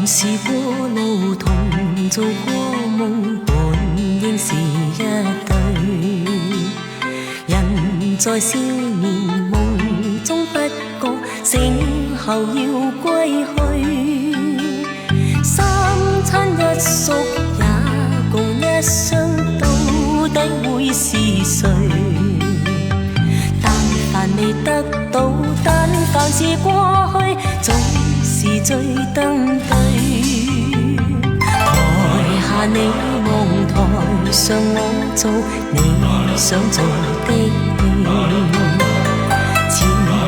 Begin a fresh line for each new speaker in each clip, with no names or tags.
試過路，同做過夢，本應是一對。人在少年夢中不覺，醒後要歸去。三餐一宿也共一雙，到底會是誰？但凡未得到，但凡是過去，總是最登對。台下你望，台上我做你想做的戲。前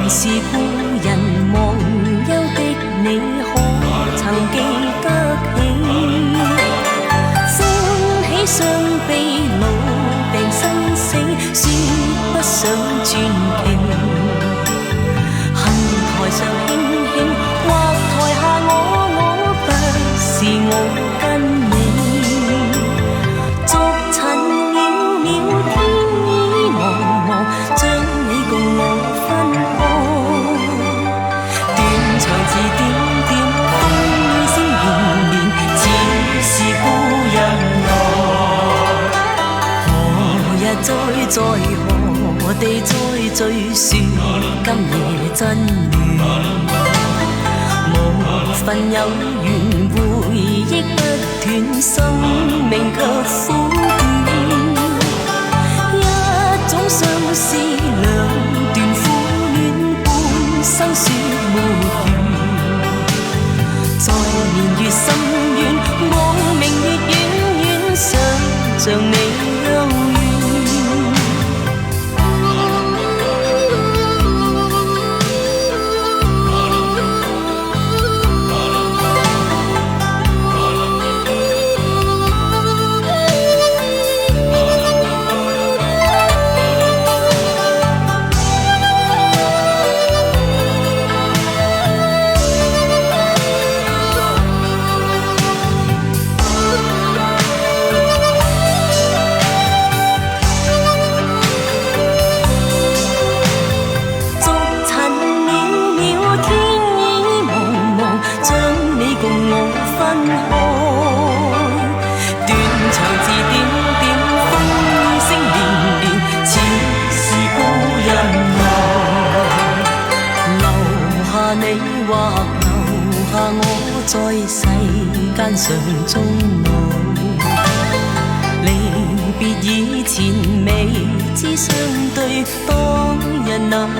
是故人忘憂的你，可曾記得起？歡喜傷悲老病生死，說不上傳奇。恨台上輕輕，或台下我不是我跟你。逐塵渺渺，天意茫茫，將你共我分開。斷腸字點點，風雨聲連連，似是故人來。何日再何地再聚，說今夜真戀。無份有緣，回憶不斷，生命卻苦短。一種相思，兩段苦戀，半生說沒完。在年月深遠，光明月遠遠，想像你幽怨。或留下我在世間上終老。離別以前未知相對，當日那麼